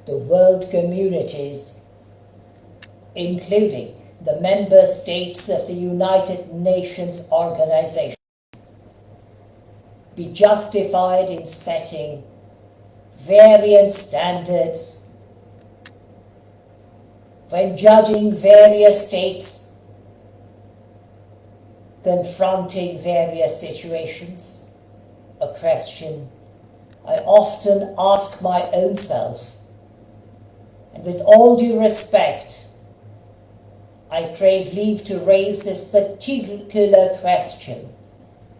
the world communities, including the member states of the United Nations Organization, be justified in setting variant standards when judging various states confronting various situations? A question I often ask my own self, and with all due respect, I crave leave to raise this particular question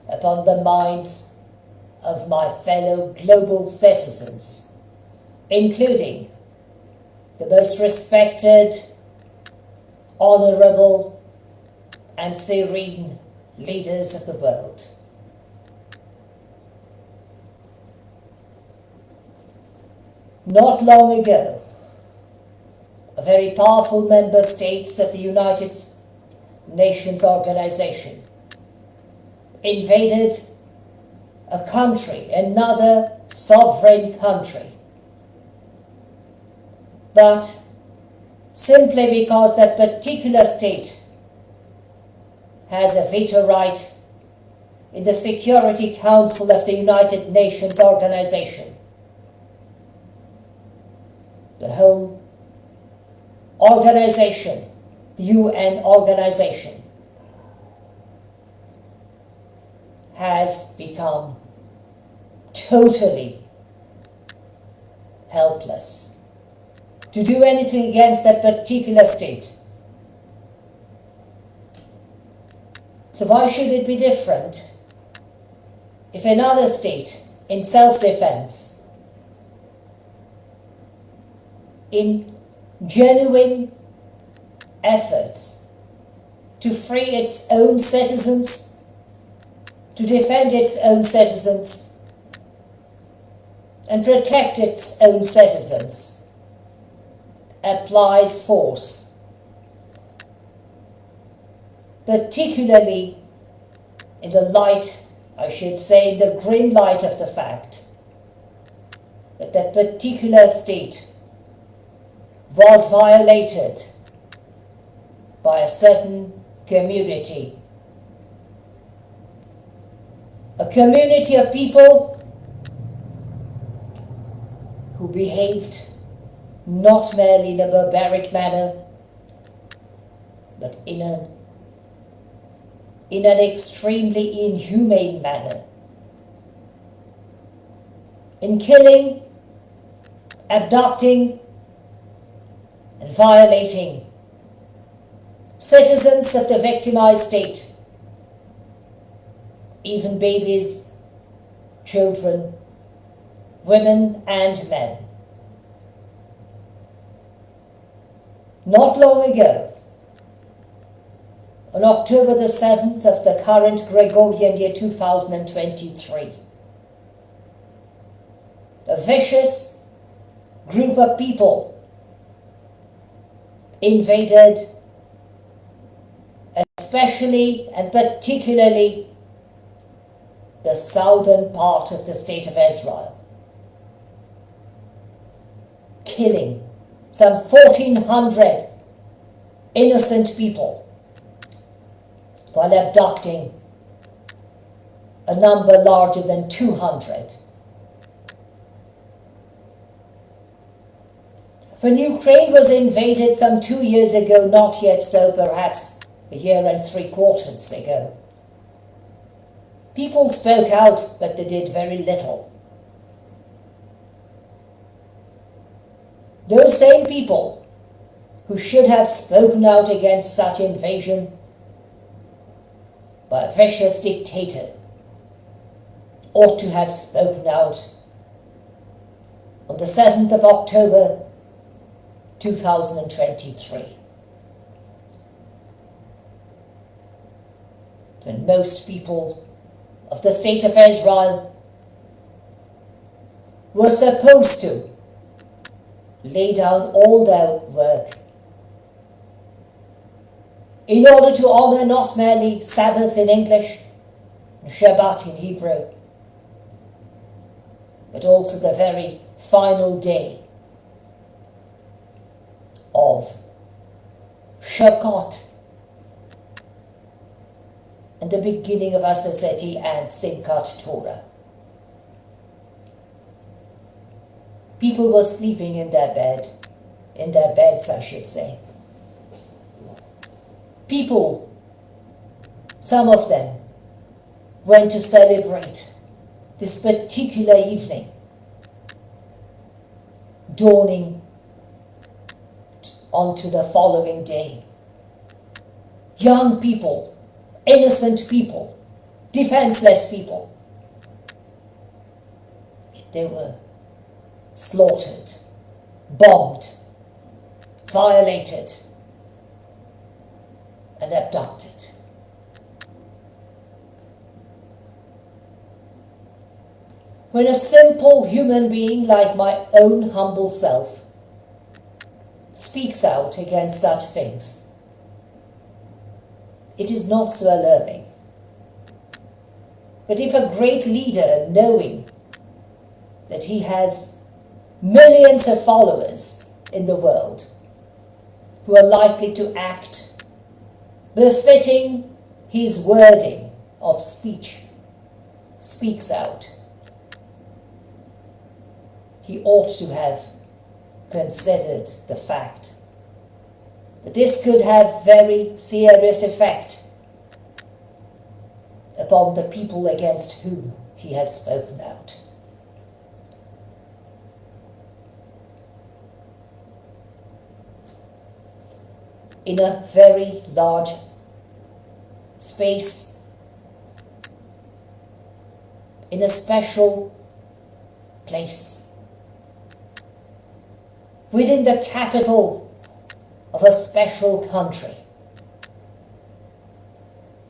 upon the minds of my fellow global citizens, including the most respected, honorable, and serene leaders of the world. Not long ago, a very powerful member states of the United Nations Organization invaded a country, another sovereign country. But simply because that particular state has a veto right in the Security Council of the United Nations Organization, the whole organization, the UN organization, has become totally helpless to do anything against that particular state. So why should it be different if another state, in self-defense, in genuine efforts to free its own citizens, to defend its own citizens, and protect its own citizens, applies force, particularly in the light, I should say, the grim light of the fact that that particular state was violated by a certain community. A community of people who behaved not merely in a barbaric manner, but in an extremely inhumane manner, in killing, abducting, and violating citizens of the victimized state, even babies, children, women and men. Not long ago, on October the 7th of the current Gregorian year 2023, a vicious group of people invaded, especially and particularly, the southern part of the state of Israel, killing some 1,400 innocent people while abducting a number larger than 200. When Ukraine was invaded some 2 years ago, not yet so, perhaps a year and 3/4 ago, people spoke out, but they did very little. Those same people who should have spoken out against such invasion by a vicious dictator ought to have spoken out on the 7th of October 2023. When most people of the state of Israel were supposed to lay down all their work in order to honor not merely Sabbath in English and Shabbat in Hebrew, but also the very final day of Shakot and the beginning of Asaseti and Simchat Torah. People were sleeping in their beds, I should say. People, some of them, went to celebrate this particular evening, dawning onto the following day. Young people, innocent people, defenseless people, they were slaughtered, bombed, violated, and abducted. When a simple human being like my own humble self speaks out against such things, it is not so alarming. But if a great leader, knowing that he has millions of followers in the world who are likely to act befitting his wording of speech, speaks out, he ought to have considered the fact that this could have very serious effect upon the people against whom he has spoken out. In a very large space, in a special place, within the capital of a special country,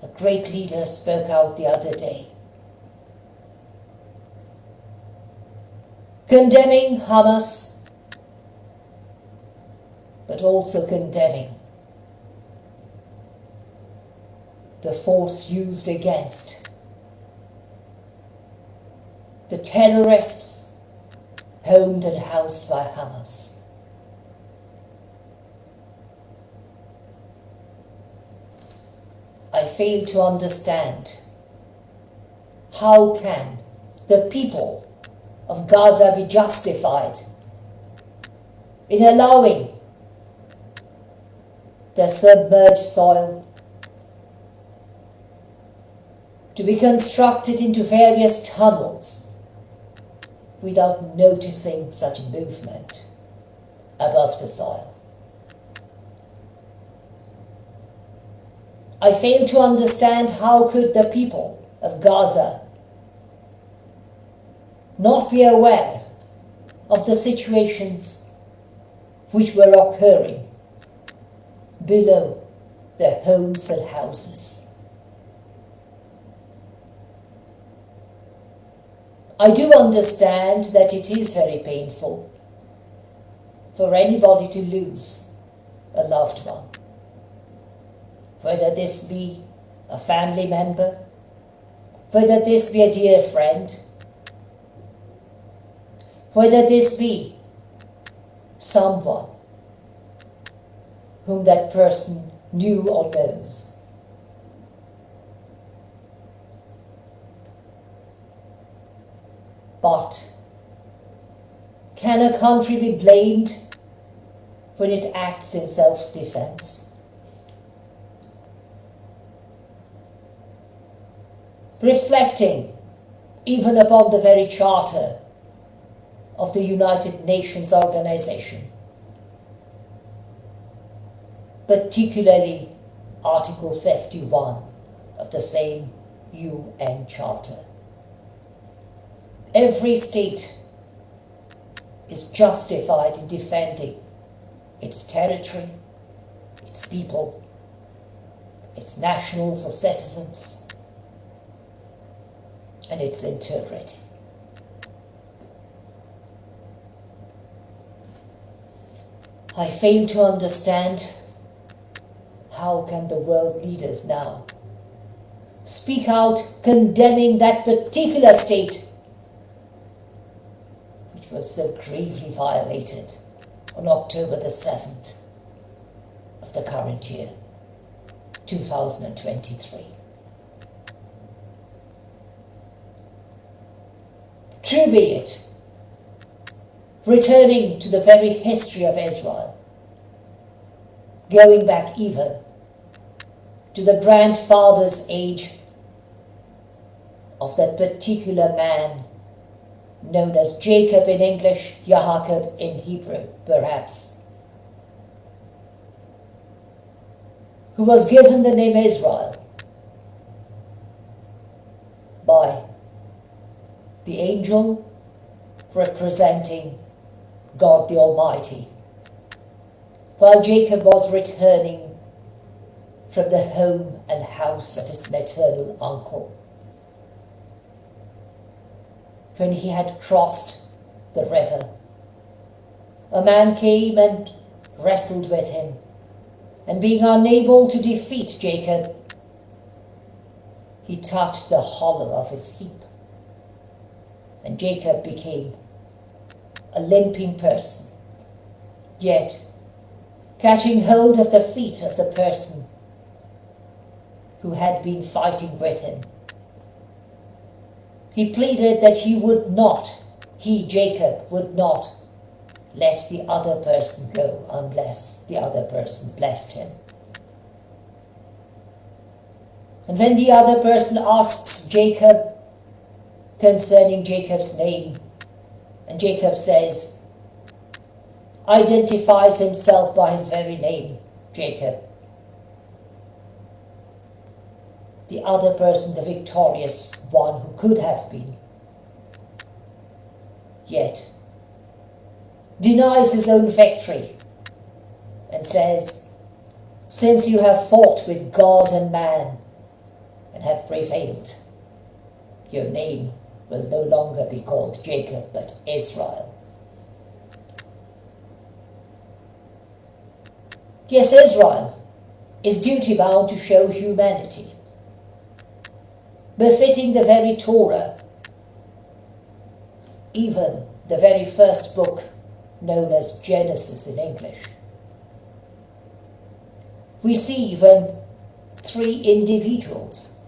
a great leader spoke out the other day, condemning Hamas, but also condemning the force used against the terrorists homed and housed by Hamas. I fail to understand how can the people of Gaza be justified in allowing the submerged soil to be constructed into various tunnels without noticing such movement above the soil. I fail to understand how could the people of Gaza not be aware of the situations which were occurring below their homes and houses. I do understand that it is very painful for anybody to lose a loved one, whether this be a family member, whether this be a dear friend, whether this be someone whom that person knew or knows. But can a country be blamed when it acts in self-defense? Reflecting even upon the very charter of the United Nations organization, particularly Article 51 of the same UN Charter. Every state is justified in defending its territory, its people, its nationals or citizens, and its integrity. I fail to understand how can the world leaders now speak out condemning that particular state which was so gravely violated on October the 7th of the current year, 2023. True be it, returning to the very history of Israel, going back even to the grandfather's age of that particular man known as Jacob in English, Yaakov in Hebrew, perhaps, who was given the name Israel by the angel representing God the Almighty, while Jacob was returning from the home and house of his maternal uncle. When he had crossed the river, a man came and wrestled with him, and being unable to defeat Jacob, he touched the hollow of his hip, and Jacob became a limping person, yet catching hold of the feet of the person who had been fighting with him. He pleaded that Jacob, would not let the other person go unless the other person blessed him. And when the other person asks Jacob concerning Jacob's name, and Jacob identifies himself by his very name, Jacob, the other person, the victorious one who could have been, yet denies his own victory and says, "Since you have fought with God and man and have prevailed, your name will no longer be called Jacob but Israel." Yes, Israel is duty-bound to show humanity, befitting the very Torah, even the very first book known as Genesis in English. We see even three individuals,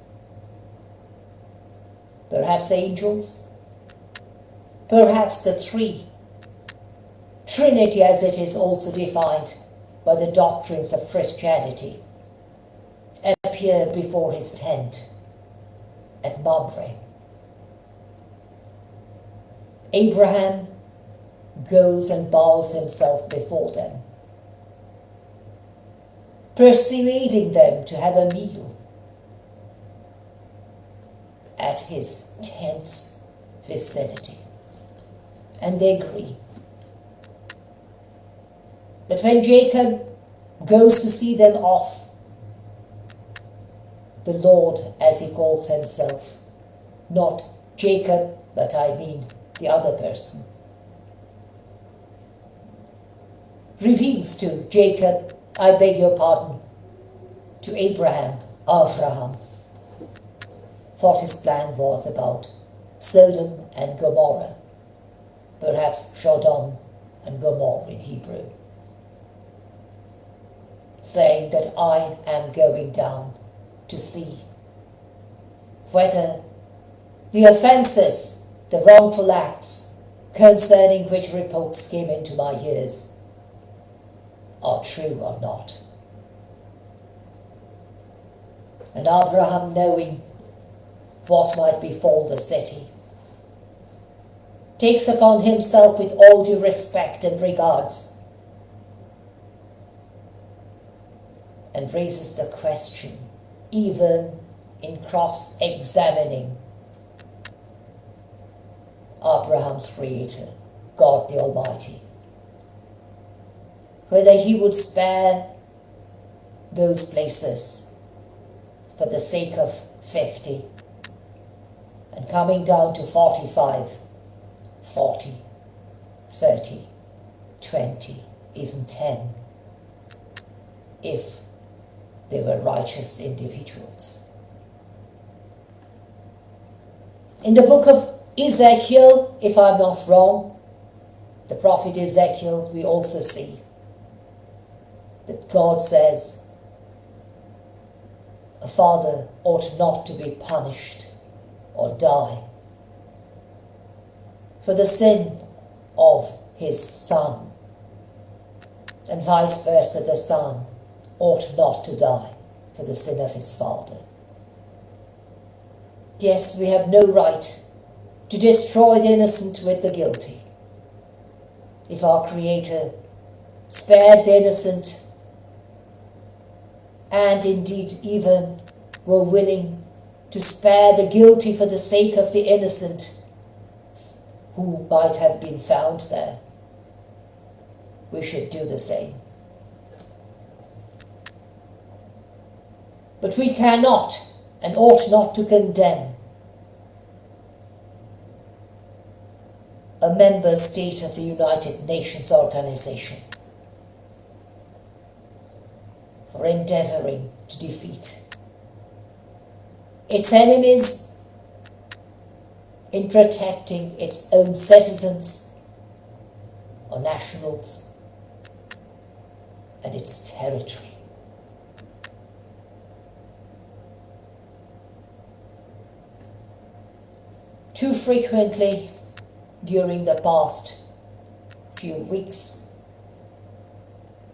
perhaps angels, perhaps the Trinity as it is also defined by the doctrines of Christianity, appear before his tent at Mamre. Abraham goes and bows himself before them, persuading them to have a meal at his tent's vicinity. And they agree. But when Jacob goes to see them off, the Lord, as he calls himself, not Jacob, but I mean the other person, reveals to Jacob, I beg your pardon, to Abraham, what his plan was about Sodom and Gomorrah, perhaps Sodom and Gomorrah in Hebrew, saying that I am going down to see whether the offences, the wrongful acts concerning which reports came into my ears are true or not. And Abraham, knowing what might befall the city, takes upon himself, with all due respect and regards, and raises the question, even in cross-examining Abraham's creator, God the Almighty, whether he would spare those places for the sake of 50 and coming down to 45, 40, 30, 20, even 10, if they were righteous individuals. In the book of Ezekiel, if I'm not wrong, the prophet Ezekiel, we also see that God says a father ought not to be punished or die for the sin of his son, and vice versa, the son ought not to die for the sin of his father. Yes, we have no right to destroy the innocent with the guilty. If our Creator spared the innocent, and indeed even were willing to spare the guilty for the sake of the innocent who might have been found there, we should do the same. But we cannot and ought not to condemn a member state of the United Nations organization for endeavoring to defeat its enemies in protecting its own citizens or nationals and its territory. Too frequently during the past few weeks,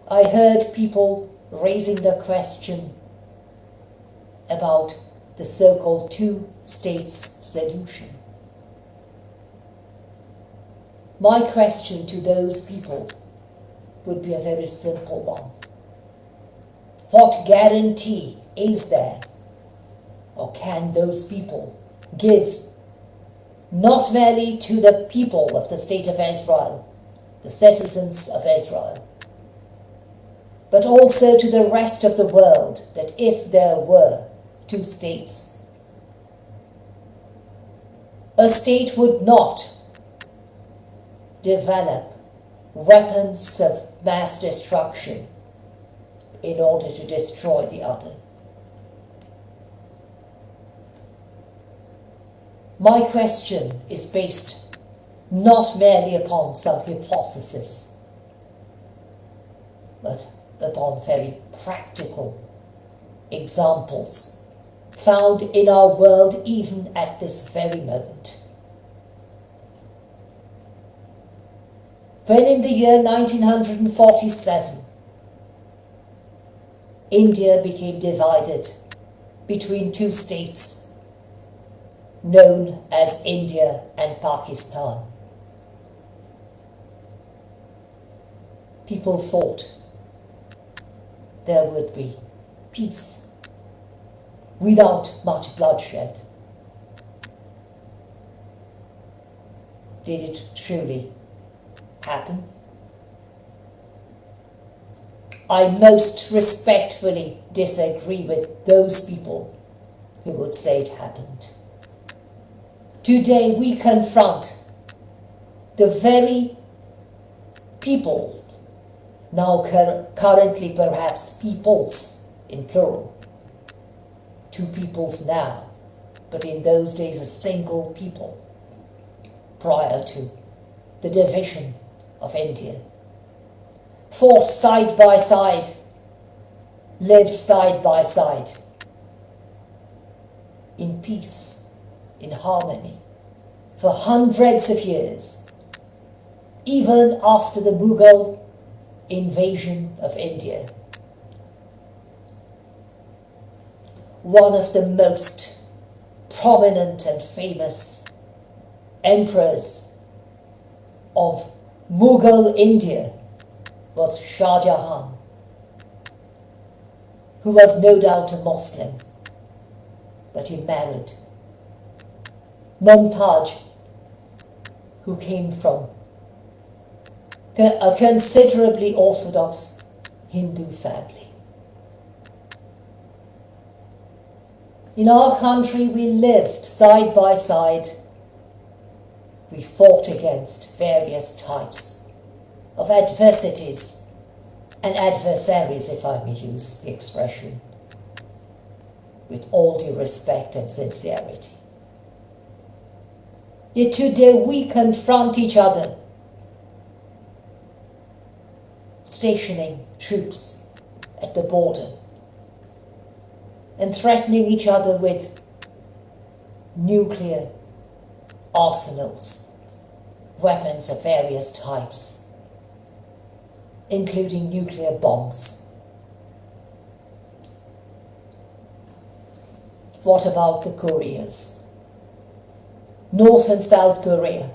I heard people raising the question about the so-called two-states solution. My question to those people would be a very simple one. What guarantee is there, or can those people give, not merely to the people of the state of Israel, the citizens of Israel, but also to the rest of the world, that if there were two states, a state would not develop weapons of mass destruction in order to destroy the other. My question is based not merely upon some hypothesis, but upon very practical examples found in our world even at this very moment. When in the year 1947, India became divided between two states known as India and Pakistan, people thought there would be peace without much bloodshed. Did it truly happen? I most respectfully disagree with those people who would say it happened. Today we confront the very people, now currently perhaps peoples in plural, two peoples now, but in those days a single people prior to the division of India, fought side by side, lived side by side, in peace, in harmony, for hundreds of years, even after the Mughal invasion of India. One of the most prominent and famous emperors of Mughal India was Shah Jahan, who was no doubt a Muslim, but he married Mumtaz, who came from a considerably orthodox Hindu family. In our country we lived side by side. We fought against various types of adversities and adversaries, if I may use the expression, with all due respect and sincerity. Yet today we confront each other, stationing troops at the border and threatening each other with nuclear arsenals, weapons of various types, including nuclear bombs. What about the Koreas? North and South Korea?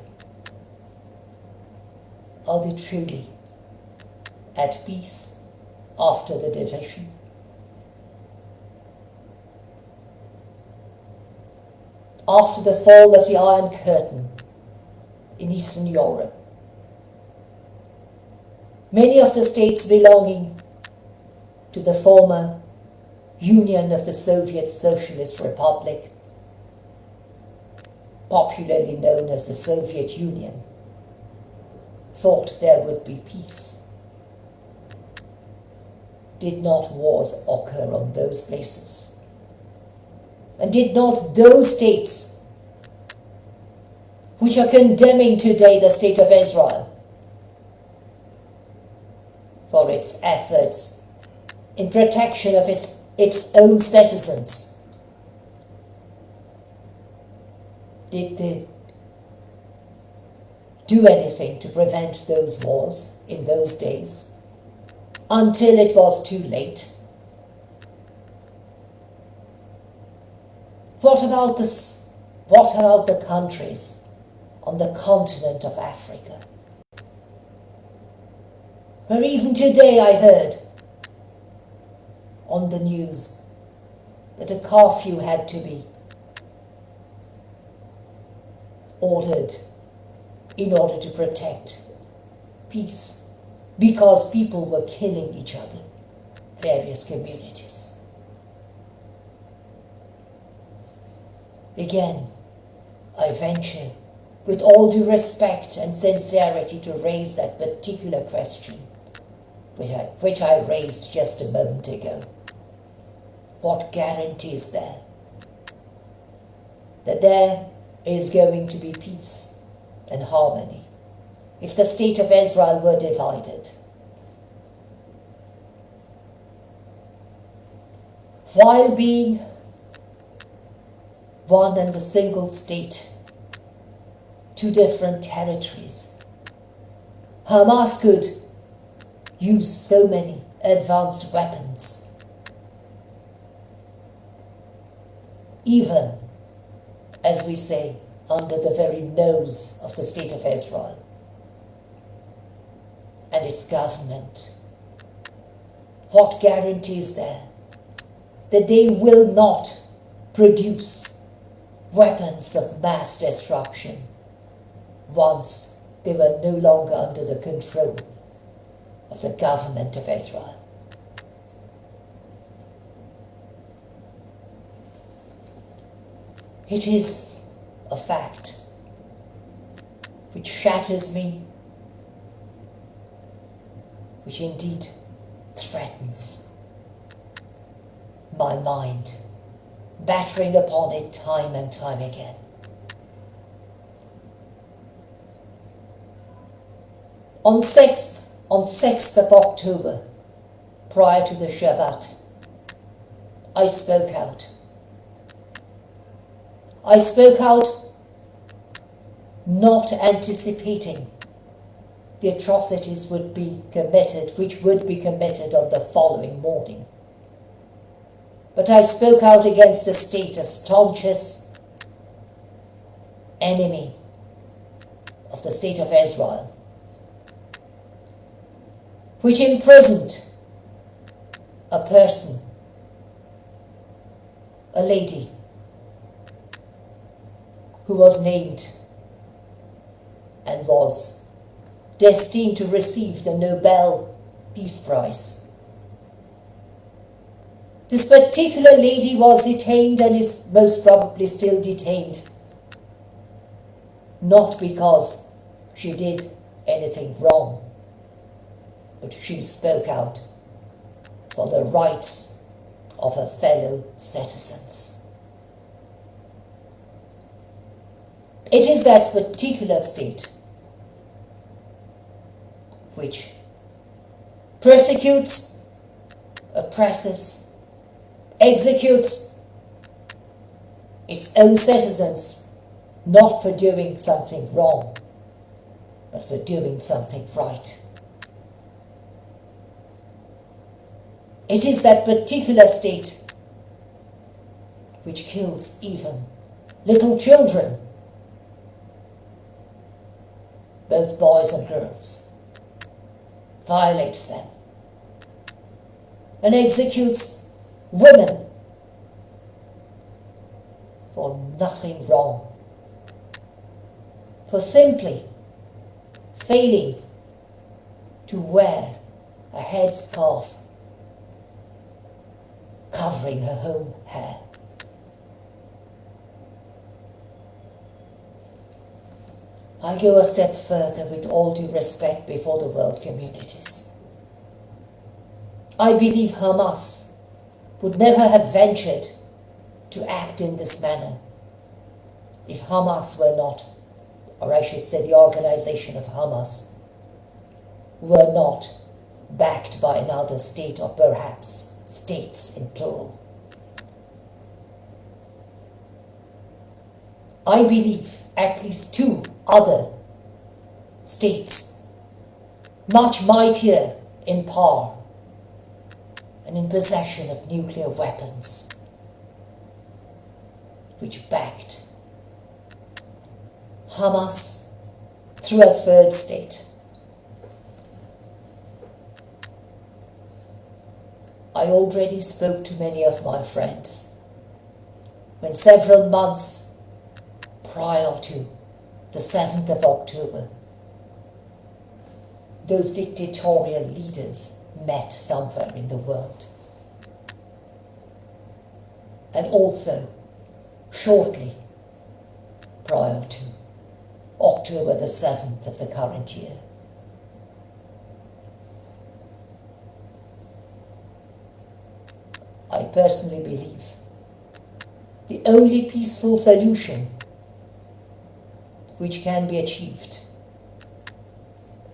Are they truly at peace after the division? After the fall of the Iron Curtain in Eastern Europe, many of the states belonging to the former Union of the Soviet Socialist Republic, popularly known as the Soviet Union, thought there would be peace. Did not wars occur on those places? And did not those states, which are condemning today the state of Israel for its efforts in protection of its own citizens, did they do anything to prevent those wars in those days until it was too late? What about the countries on the continent of Africa, where even today I heard on the news that a curfew had to be ordered in order to protect peace, because people were killing each other, various communities. Again, I venture, with all due respect and sincerity, to raise that particular question, which I raised just a moment ago. What guarantee is there that there is going to be peace and harmony if the state of Israel were divided? While being one and the single state, two different territories, Hamas could use so many advanced weapons, even, as we say, under the very nose of the state of Israel and its government. What guarantee is there that they will not produce weapons of mass destruction once they were no longer under the control of the government of Israel? It is a fact which shatters me, which indeed threatens my mind, battering upon it time and time again. On 6th of October, prior to the Shabbat, I spoke out. I spoke out not anticipating the atrocities which would be committed on the following morning. But I spoke out against a state, a staunchest enemy of the state of Israel, which imprisoned a person, a lady, who was named and was destined to receive the Nobel Peace Prize. This particular lady was detained and is most probably still detained, not because she did anything wrong, but she spoke out for the rights of her fellow citizens. It is that particular state which persecutes oppresses, executes its own citizens, not for doing something wrong, but for doing something right. It is that particular state which kills even little children, both boys and girls, violates them, and executes women for nothing wrong, for simply failing to wear a headscarf covering her own hair. I go a step further with all due respect before the world communities. I believe Hamas would never have ventured to act in this manner if Hamas were not, or I should say the organization of Hamas, were not backed by another state, or perhaps states in plural. I believe at least two other states, much mightier in power and in possession of nuclear weapons, which backed Hamas through a third state. I already spoke to many of my friends when several months prior to the 7th of October, those dictatorial leaders met somewhere in the world. And also, shortly prior to October the 7th of the current year. I personally believe the only peaceful solution which can be achieved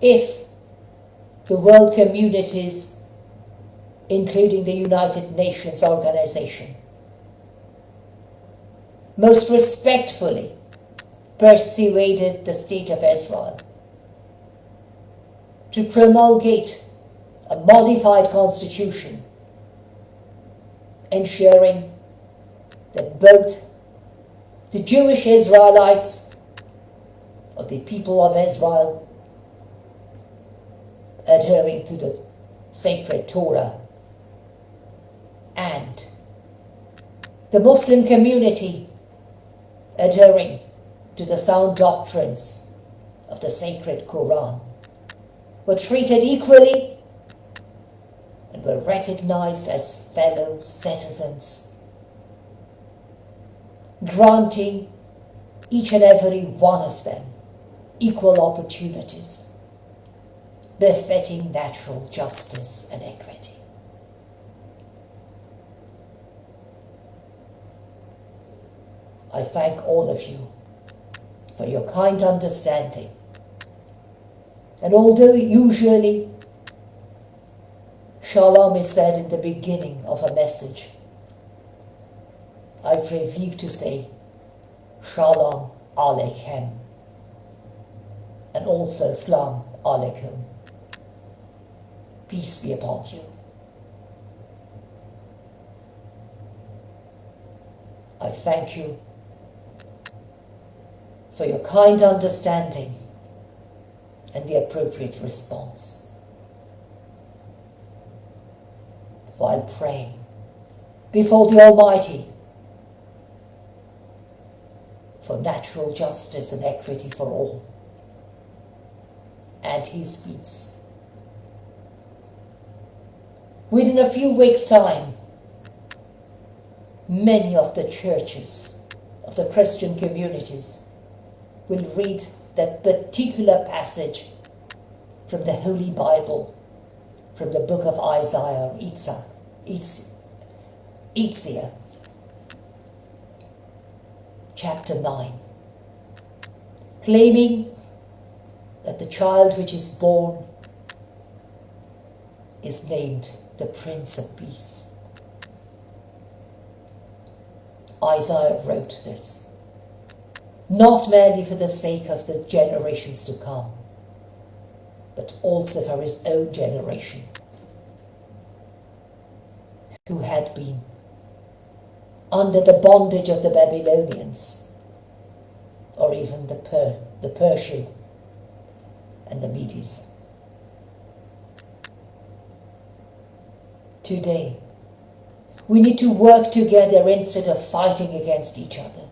if the world communities, including the United Nations Organization, most respectfully persuaded the State of Israel to promulgate a modified constitution, ensuring that both the Jewish Israelites, or the people of Israel, adhering to the sacred Torah, and the Muslim community adhering to the sound doctrines of the sacred Quran, were treated equally and were recognized as fellow citizens, granting each and every one of them equal opportunities, befitting natural justice and equity. I thank all of you for your kind understanding. And although usually Shalom is said in the beginning of a message, I crave leave to say Shalom Aleichem, and also Shalom Aleichem. Peace be upon you. I thank you for your kind understanding and the appropriate response, while praying before the Almighty for natural justice and equity for all, and His peace. Within a few weeks' time, many of the churches of the Christian communities will read that particular passage from the Holy Bible, from the book of Isaiah, Isaiah, chapter 9, claiming that the child which is born is named the Prince of Peace. Isaiah wrote this, not merely for the sake of the generations to come, but also for his own generation, who had been under the bondage of the Babylonians, or even the Persian and the Medes. Today, we need to work together instead of fighting against each other.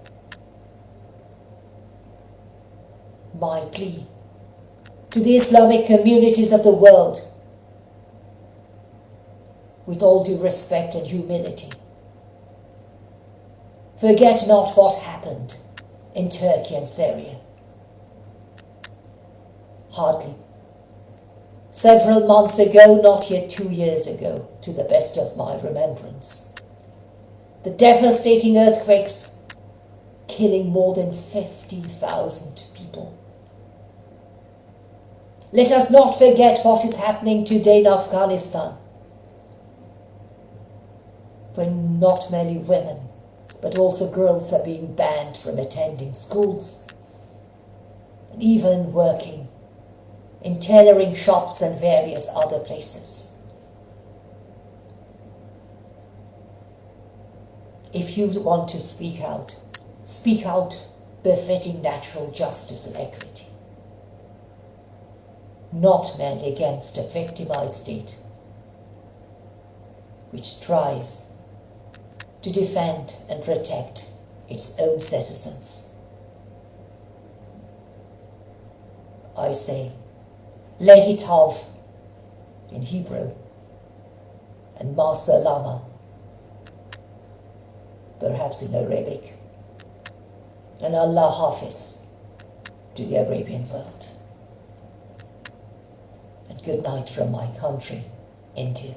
My plea to the Islamic communities of the world, with all due respect and humility, forget not what happened in Turkey and Syria. Hardly several months ago, not yet 2 years ago, to the best of my remembrance, the devastating earthquakes killing more than 50,000 people. Let us not forget what is happening today in Afghanistan, when not merely women, but also girls are being banned from attending schools and even working in tailoring shops and various other places. If you want to speak out befitting natural justice and equity, not merely against a victimized state which tries to defend and protect its own citizens. I say, Lehi Tov in Hebrew, and Ma Salama, perhaps in Arabic, and Allah Hafiz to the Arabian world. And good night from my country, India.